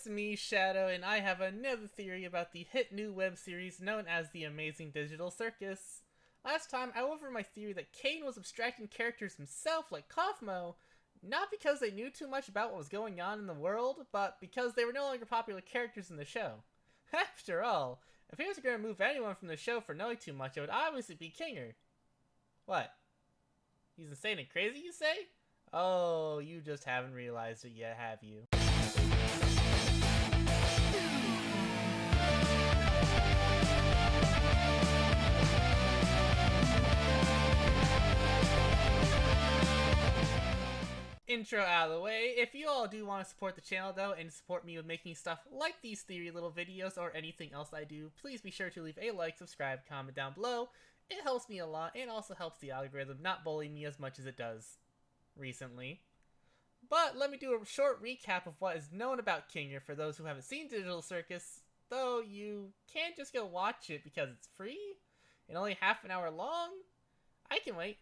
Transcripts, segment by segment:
it's me, Shadow, and I have another theory about the hit new web series known as the Amazing Digital Circus. Last time, I went over my theory that Kane was abstracting characters himself like Kaufmo, not because they knew too much about what was going on in the world, but because they were no longer popular characters in the show. After all, if he was going to move anyone from the show for knowing too much, it would obviously be Kinger. What? He's insane and crazy, you say? Oh, you just haven't realized it yet, have you? Intro out of the way. If you all do want to support the channel though, and support me with making stuff like these theory little videos or anything else I do, please be sure to leave a like, subscribe, comment down below. It helps me a lot and also helps the algorithm not bully me as much as it does recently. But let me do a short recap of what is known about Kinger for those who haven't seen Digital Circus, though you can't just go watch it because it's free and only half an hour long. I can wait.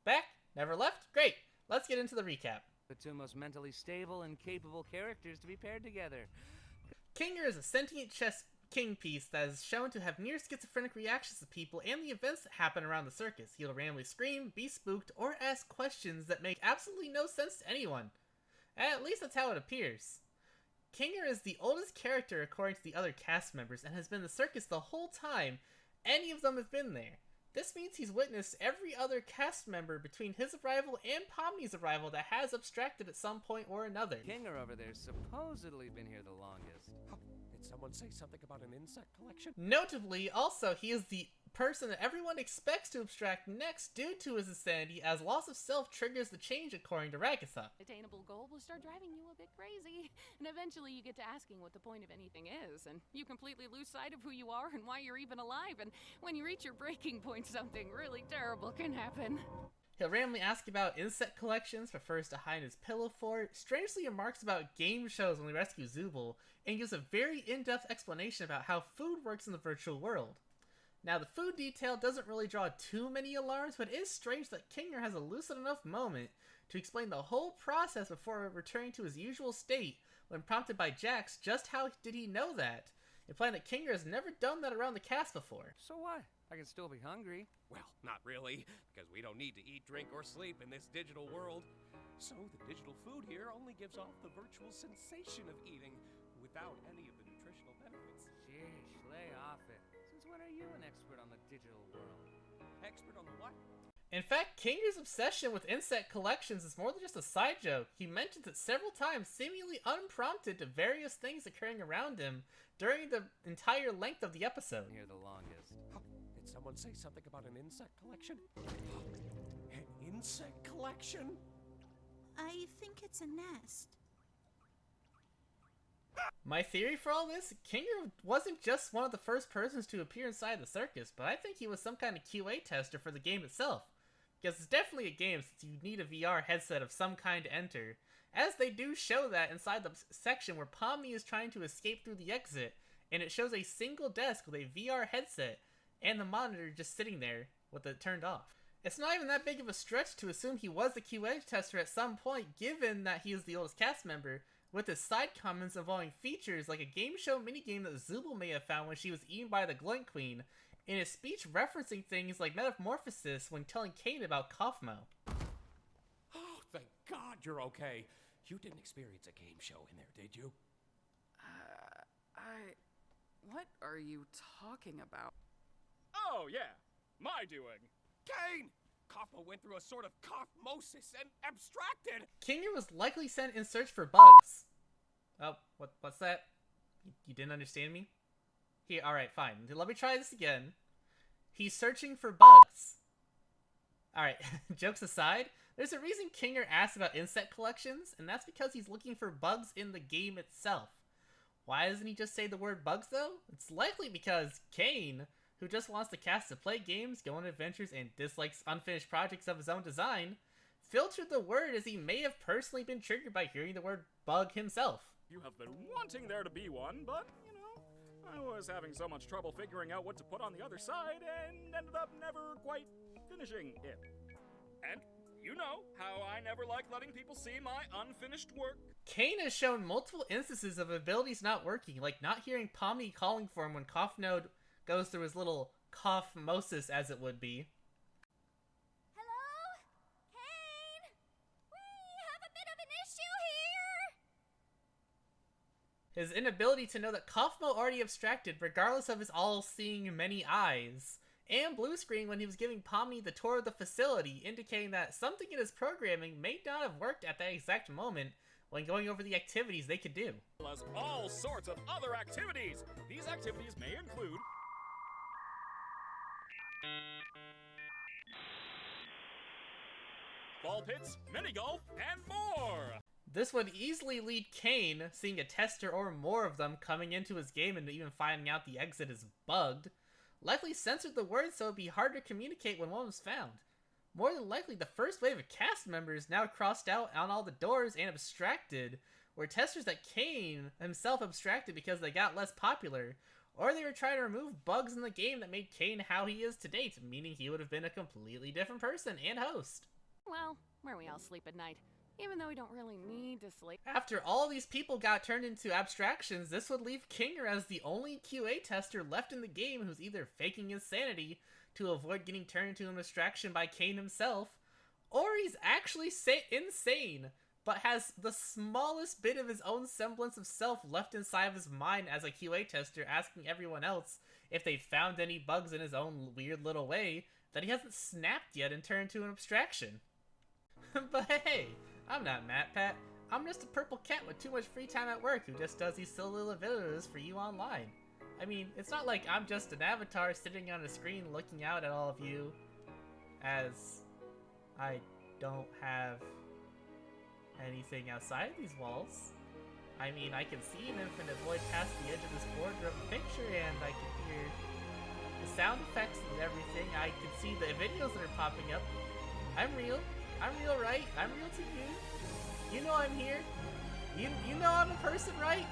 Back? Never left? Great! Let's get into the recap. The two most mentally stable and capable characters to be paired together. Kinger is a sentient chess king piece that is shown to have near schizophrenic reactions to people and the events that happen around the circus. He'll randomly scream, be spooked, or ask questions that make absolutely no sense to anyone. At least that's how it appears. Kinger is the oldest character according to the other cast members and has been in the circus the whole time any of them have been there. This means he's witnessed every other cast member between his arrival and Pomni's arrival that has abstracted at some point or another. Kinger over there's supposedly been here the longest. Did someone say something about an insect collection? Notably, also, he is the person that everyone expects to abstract next due to his insanity, as loss of self triggers the change according to Ragatha. Attainable goal will start driving you a bit crazy, and eventually you get to asking what the point of anything is, and you completely lose sight of who you are and why you're even alive, and when you reach your breaking point, something really terrible can happen. He'll randomly ask about insect collections, prefers to hide in his pillow fort, strangely remarks about game shows when we rescue Zubul, and gives a very in-depth explanation about how food works in the virtual world. Now, the food detail doesn't really draw too many alarms, but it is strange that Kinger has a lucid enough moment to explain the whole process before returning to his usual state when prompted by Jax. Just how did he know that? Implying that Kinger has never done that around the cast before. So what? I can still be hungry. Well, not really, because we don't need to eat, drink, or sleep in this digital world. So the digital food here only gives off the virtual sensation of eating without any of the nutritional benefits. Sheesh, lay off it. Since when are you an expert on the digital world? Expert on the what? In fact, Kinger's obsession with insect collections is more than just a side joke. He mentions it several times, seemingly unprompted, to various things occurring around him during the entire length of the episode. Here the longest. Did someone say something about an insect collection? An insect collection? I think it's a nest. My theory for all this, Kinger wasn't just one of the first persons to appear inside the circus, but I think he was some kind of QA tester for the game itself. Because it's definitely a game since you need a VR headset of some kind to enter, as they do show that inside the section where Pomni is trying to escape through the exit, and it shows a single desk with a VR headset, and the monitor just sitting there with it turned off. It's not even that big of a stretch to assume he was the QA tester at some point, given that he is the oldest cast member, with his side comments involving features like a game show minigame that Zubul may have found when she was eaten by the Glint Queen, and his speech referencing things like metamorphosis when telling Kate about Kaufmo. Oh, thank God you're okay. You didn't experience a game show in there, did you? What are you talking about? Oh, yeah. My doing. Kane! Kaufmo went through a sort of kaufmosis and abstracted! Kinger was likely sent in search for bugs. Oh, what's that? You didn't understand me? Here, alright, fine. Let me try this again. He's searching for bugs. Alright, jokes aside, there's a reason Kinger asked about insect collections, and that's because he's looking for bugs in the game itself. Why doesn't he just say the word bugs, though? It's likely because Kane, who just wants the cast to play games, go on adventures, and dislikes unfinished projects of his own design, filtered the word as he may have personally been triggered by hearing the word bug himself. You have been wanting there to be one, but, I was having so much trouble figuring out what to put on the other side and ended up never quite finishing it. And You know how I never like letting people see my unfinished work. Kane has shown multiple instances of abilities not working, like not hearing Pomni calling for him when Cough Node goes through his little coughmosis, as it would be. Hello? Kane? We have a bit of an issue here! His inability to know that Kaufmo already abstracted, regardless of his all-seeing many eyes. And blue screen when he was giving Pomni the tour of the facility, indicating that something in his programming may not have worked at that exact moment when going over the activities they could do. As all sorts of other activities. These activities may include ball pits, mini golf, and more. This would easily lead Kane, seeing a tester or more of them coming into his game and even finding out the exit is bugged, likely censored the words so it would be hard to communicate when one was found. More than likely, the first wave of cast members now crossed out on all the doors and abstracted were testers that Kane himself abstracted because they got less popular, or they were trying to remove bugs in the game that made Kane how he is to date, meaning he would have been a completely different person and host. Well, where we all sleep at night, even though we don't really need to sleep. After all these people got turned into abstractions, this would leave Kinger as the only QA tester left in the game who's either faking insanity to avoid getting turned into an abstraction by Kane himself, or he's actually insane, but has the smallest bit of his own semblance of self left inside of his mind as a QA tester, asking everyone else if they found any bugs in his own weird little way that he hasn't snapped yet and turned into an abstraction. But hey, I'm not MatPat. I'm just a purple cat with too much free time at work who just does these silly little videos for you online. I mean, it's not like I'm just an avatar sitting on a screen looking out at all of you, as I don't have anything outside of these walls. I mean, I can see an infinite void past the edge of this border of the picture, and I can hear the sound effects and everything. I can see the videos that are popping up. I'm real. I'm real, right? I'm real to you. You know I'm here. You know I'm a person, right?